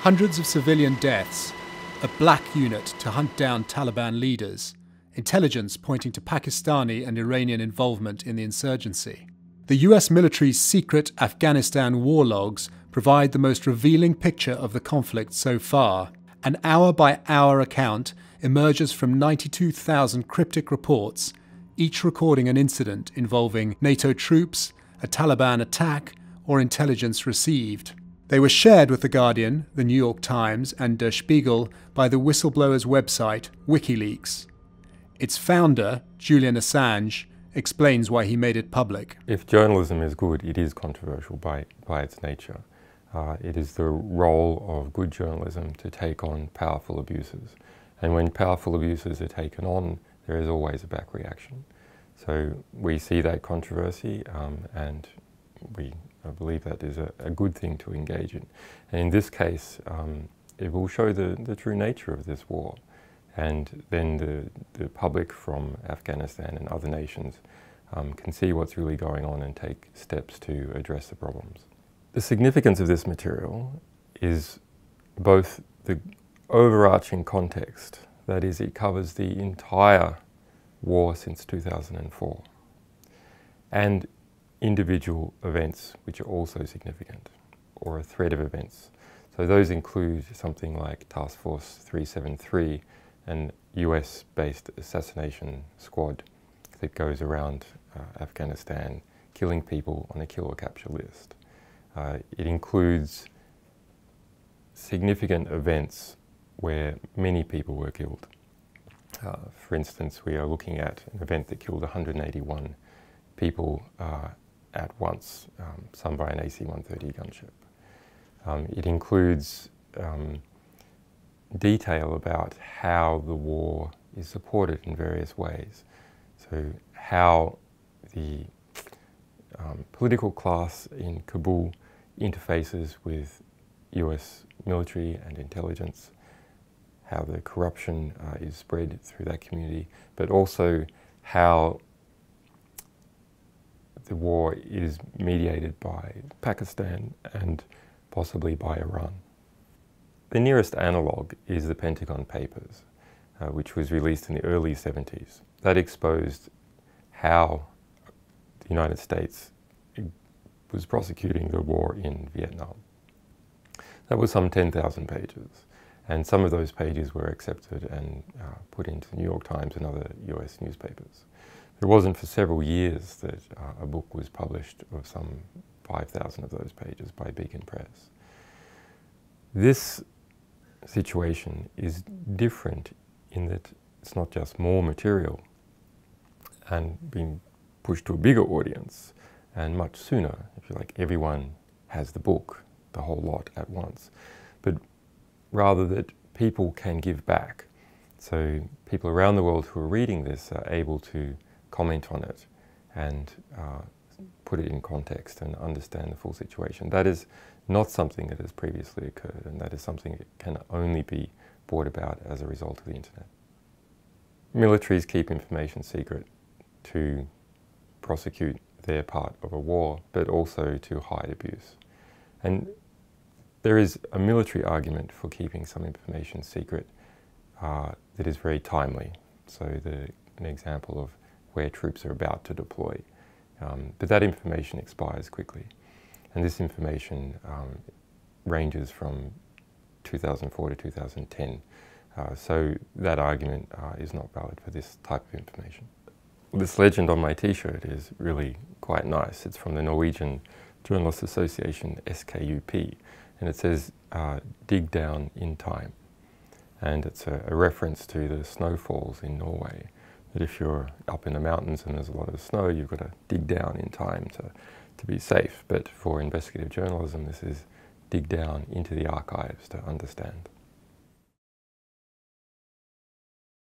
Hundreds of civilian deaths, a black unit to hunt down Taliban leaders, intelligence pointing to Pakistani and Iranian involvement in the insurgency. The US military's secret Afghanistan war logs provide the most revealing picture of the conflict so far. An hour-by-hour account emerges from 92,000 cryptic reports, each recording an incident involving NATO troops, a Taliban attack, or intelligence received. They were shared with The Guardian, The New York Times, and Der Spiegel by the whistleblower's website, Wikileaks. Its founder, Julian Assange, explains why he made it public. If journalism is good, it is controversial by its nature. It is the role of good journalism to take on powerful abuses. And when powerful abuses are taken on, there is always a back reaction. So we see that controversy and I believe that is a good thing to engage in. And in this case, it will show the true nature of this war. And then the public from Afghanistan and other nations can see what's really going on and take steps to address the problems. The significance of this material is both the overarching context, that is, it covers the entire war since 2004, and individual events which are also significant, or a thread of events. So those include something like Task Force 373, an US-based assassination squad that goes around Afghanistan killing people on a kill or capture list. It includes significant events where many people were killed. For instance, we are looking at an event that killed 181 people at once, some by an AC-130 gunship. It includes detail about how the war is supported in various ways. So how the political class in Kabul interfaces with US military and intelligence, how the corruption is spread through that community, but also how the war is mediated by Pakistan and possibly by Iran. The nearest analogue is the Pentagon Papers, which was released in the early 70s. That exposed how the United States was prosecuting the war in Vietnam. That was some 10,000 pages, and some of those pages were accepted and put into the New York Times and other US newspapers. It wasn't for several years that a book was published of some 5,000 of those pages by Beacon Press. This situation is different in that it's not just more material and being pushed to a bigger audience and much sooner, if you like, everyone has the book, the whole lot at once, but rather that people can give back. So people around the world who are reading this are able to comment on it and put it in context and understand the full situation. That is not something that has previously occurred, and that is something that can only be brought about as a result of the internet. Militaries keep information secret to prosecute their part of a war, but also to hide abuse. And there is a military argument for keeping some information secret that is very timely. So an example of where troops are about to deploy. But that information expires quickly. And this information ranges from 2004 to 2010. So that argument is not valid for this type of information. This legend on my t-shirt is really quite nice. It's from the Norwegian Journalists Association, SKUP, and it says, dig down in time. And it's a reference to the snowfalls in Norway, that if you're up in the mountains and there's a lot of snow, you've got to dig down in time to be safe. But for investigative journalism, this is dig down into the archives to understand.